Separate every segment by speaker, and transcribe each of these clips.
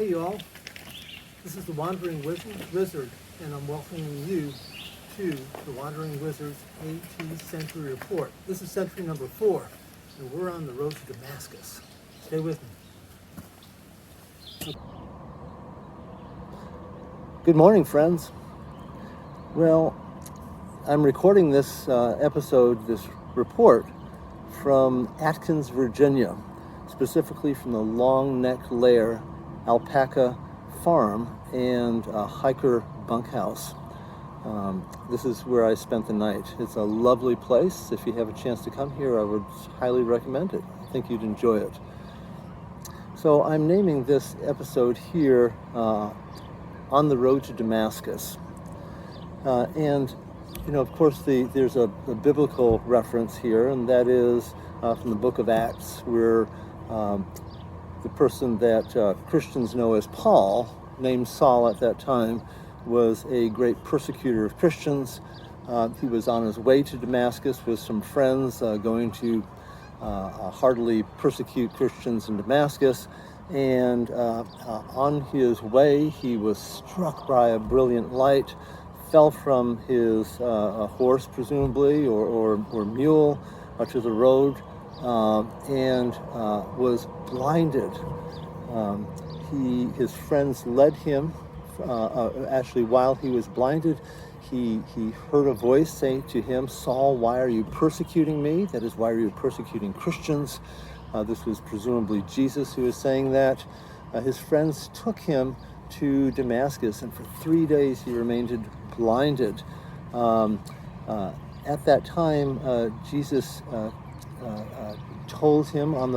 Speaker 1: Hey y'all, this is the Wandering Wizard, and I'm welcoming you to the Wandering Wizard's AT Century Report. This is century number 4, and we're on the road to Damascus. Stay with me. Good morning, friends. Well, I'm recording this this report from Atkins, Virginia, specifically from the Long Neck Lair Alpaca Farm and Hiker Bunkhouse. This is where I spent the night. It's a lovely place. If you have a chance to come here, I would highly recommend it. I think you'd enjoy it. So I'm naming this episode here On the Road to Damascus. And you know, of course, there's a biblical reference here, and that is from the book of Acts, where the person that Christians know as Paul, named Saul at that time, was a great persecutor of Christians. He was on his way to Damascus with some friends going to heartily persecute Christians in Damascus. And on his way, he was struck by a brilliant light, fell from his horse, presumably, or mule, to the road, and was blinded. His friends led him. Actually, while he was blinded, he heard a voice saying to him, "Saul, why are you persecuting me?" That is, why are you persecuting Christians? This was presumably Jesus who was saying that. His friends took him to Damascus, and for 3 days he remained blinded. At that time, Jesus told him on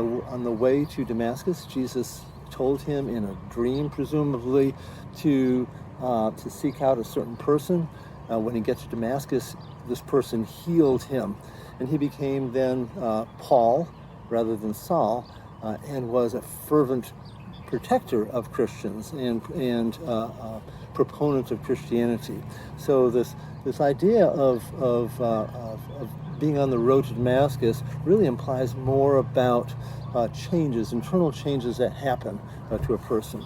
Speaker 1: the way to Damascus. Jesus told him in a dream, presumably, to seek out a certain person. When he gets to Damascus, this person healed him, and he became then Paul rather than Saul, and was a fervent protector of Christians and proponent of Christianity. So this idea of being on the road to Damascus really implies more about internal changes that happen to a person.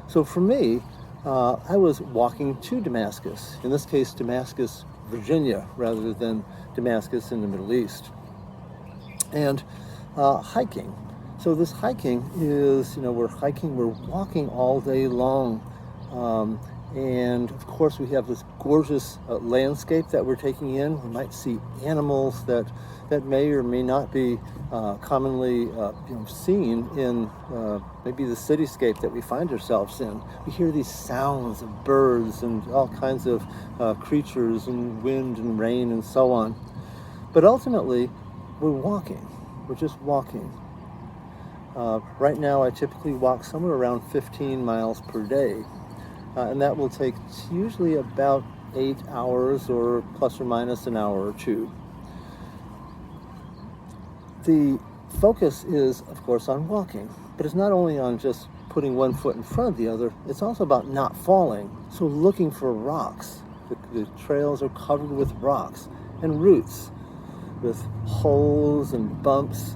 Speaker 1: So for me, I was walking to Damascus, in this case Damascus, Virginia, rather than Damascus in the Middle East, and hiking. So this hiking is, we're walking all day long. And of course we have this gorgeous landscape that we're taking in. We might see animals that may or may not be commonly seen in maybe the cityscape that we find ourselves in. We hear these sounds of birds and all kinds of creatures and wind and rain and so on. But ultimately, we're walking. We're just walking. Right now, I typically walk somewhere around 15 miles per day. And that will take usually about 8 hours, or plus or minus an hour or two. The focus is, of course, on walking, but it's not only on just putting one foot in front of the other, it's also about not falling. So looking for rocks. The trails are covered with rocks and roots, with holes and bumps,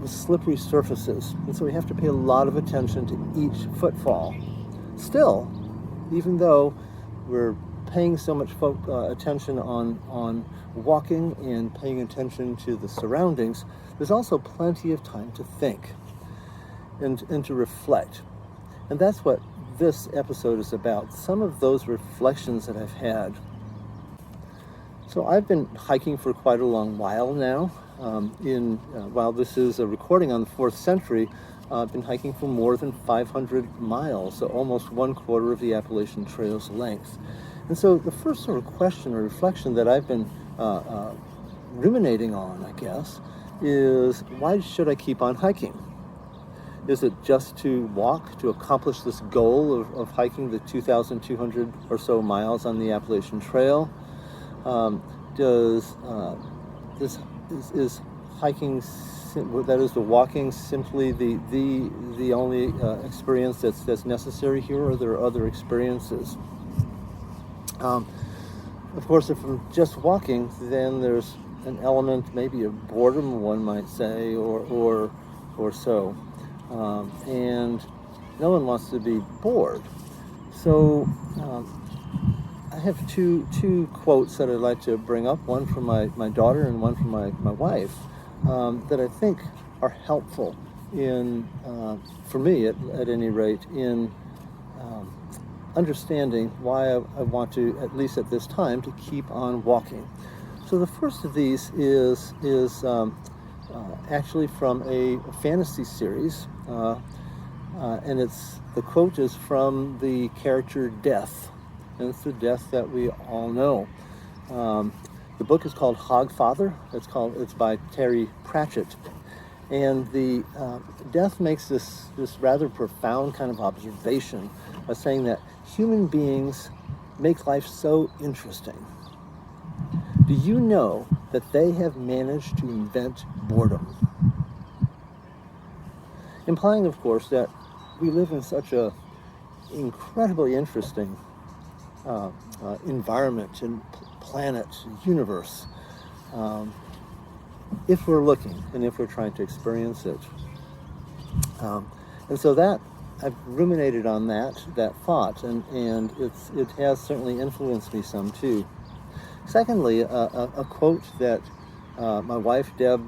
Speaker 1: with slippery surfaces. And so we have to pay a lot of attention to each footfall. Still, even though we're paying so much attention on walking and paying attention to the surroundings, there's also plenty of time to think and to reflect. And that's what this episode is about, some of those reflections that I've had. So I've been hiking for quite a long while now. While this is a recording on the 4th century, I've been hiking for more than 500 miles, so almost 1/4 of the Appalachian Trail's length. And so the first sort of question or reflection that I've been ruminating on, I guess, is why should I keep on hiking? Is it just to walk, to accomplish this goal of hiking the 2,200 or so miles on the Appalachian Trail? Is hiking, that is the walking, simply the only experience that's necessary here, or there are other experiences? Of course, if I'm just walking, then there's an element maybe of boredom, one might say, or so. And No one wants to be bored. So I have two quotes that I'd like to bring up, one from my daughter and one from my wife, that I think are helpful in, for me at any rate, in understanding why I want to, at least at this time, to keep on walking. So the first of these is actually from a fantasy series, and the quote is from the character Death, and it's the Death that we all know. The book is called Hogfather. It's by Terry Pratchett, and the Death makes this rather profound kind of observation by saying that human beings make life so interesting. Do you know that they have managed to invent boredom? Implying, of course, that we live in such a incredibly interesting environment and planet, universe, if we're looking and if we're trying to experience it. And so that I've ruminated on that thought, and it has certainly influenced me some too. Secondly, a quote that my wife Deb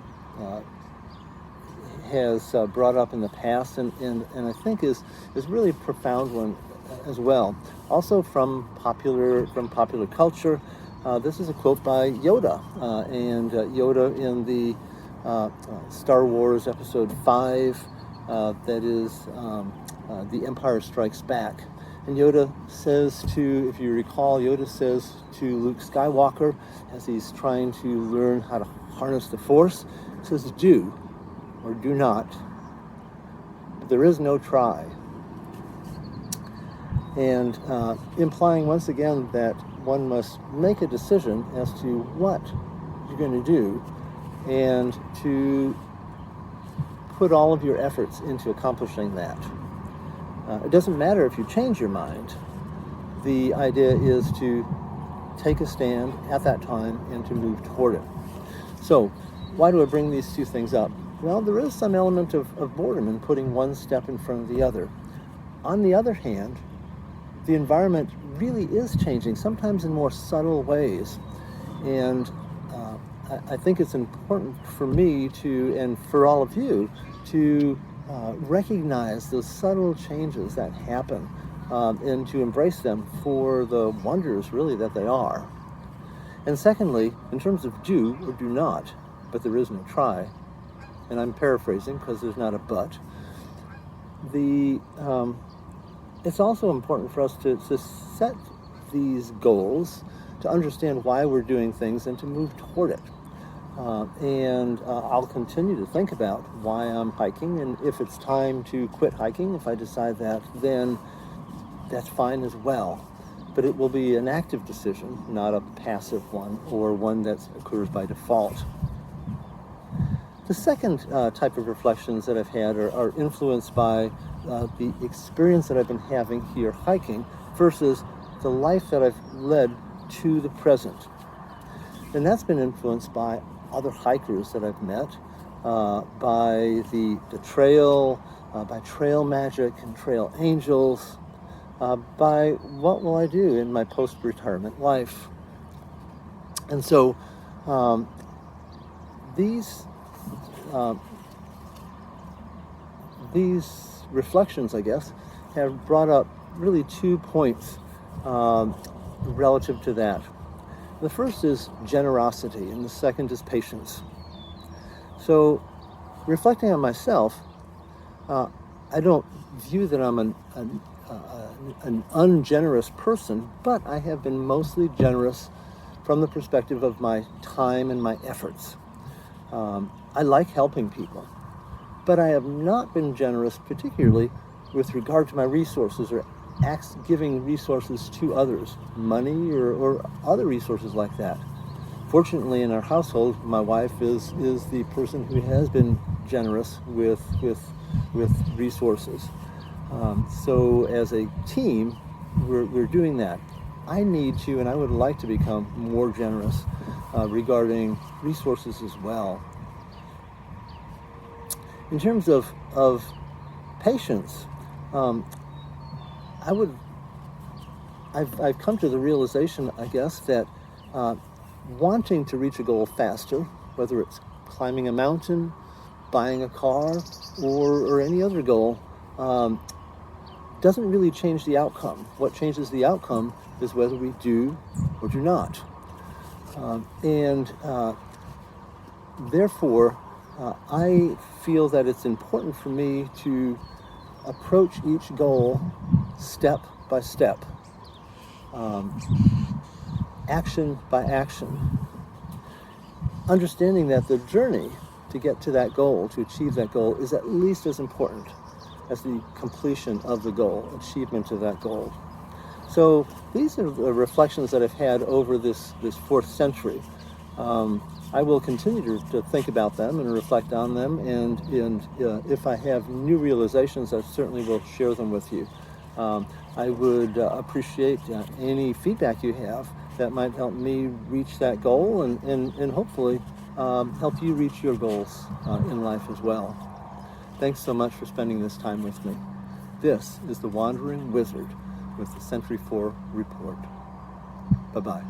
Speaker 1: has brought up in the past, and I think is really a profound one as well. Also from popular culture. This is a quote by Yoda, and Yoda in the Star Wars Episode 5, that is The Empire Strikes Back. And Yoda says if you recall, Yoda says to Luke Skywalker, as he's trying to learn how to harness the Force, he says, do or do not, but there is no try. And implying once again that one must make a decision as to what you're going to do, and to put all of your efforts into accomplishing that. It doesn't matter if you change your mind. The idea is to take a stand at that time and to move toward it. So, why do I bring these two things up? Well, there is some element of boredom in putting one step in front of the other. On the other hand, the environment really is changing, sometimes in more subtle ways. And I think it's important for me to, and for all of you, to recognize those subtle changes that happen, and to embrace them for the wonders, really, that they are. And secondly, in terms of do or do not, but there is no try, and I'm paraphrasing because there's not a but, it's also important for us to set these goals, to understand why we're doing things, and to move toward it. And I'll continue to think about why I'm hiking, and if it's time to quit hiking, if I decide that, then that's fine as well. But it will be an active decision, not a passive one, or one that occurs by default. The second type of reflections that I've had are influenced by the experience that I've been having here hiking versus the life that I've led to the present. And that's been influenced by other hikers that I've met, by the trail, by trail magic and trail angels, by what will I do in my post-retirement life. And so these reflections, I guess, have brought up really 2 points relative to that. The first is generosity, and the second is patience. So, reflecting on myself, I don't view that I'm an ungenerous person, but I have been mostly generous from the perspective of my time and my efforts. I like helping people, but I have not been generous particularly with regard to my resources, or giving resources to others, money or other resources like that. Fortunately, in our household, my wife is the person who has been generous with resources. So as a team, we're doing that. I need to, and I would like to become more generous regarding resources as well. In terms of patience, I would. I've come to the realization, I guess, that wanting to reach a goal faster, whether it's climbing a mountain, buying a car, or any other goal, doesn't really change the outcome. What changes the outcome is whether we do or do not. Therefore, I feel that it's important for me to approach each goal step by step, action by action, understanding that the journey to get to that goal, to achieve that goal, is at least as important as the completion of the goal, achievement of that goal. So these are the reflections that I've had over this 4th century. I will continue to think about them and reflect on them, and if I have new realizations, I certainly will share them with you. I would appreciate any feedback you have that might help me reach that goal, and hopefully help you reach your goals in life as well. Thanks so much for spending this time with me. This is the Wandering Wizard with the Century 4 Report. Bye-bye.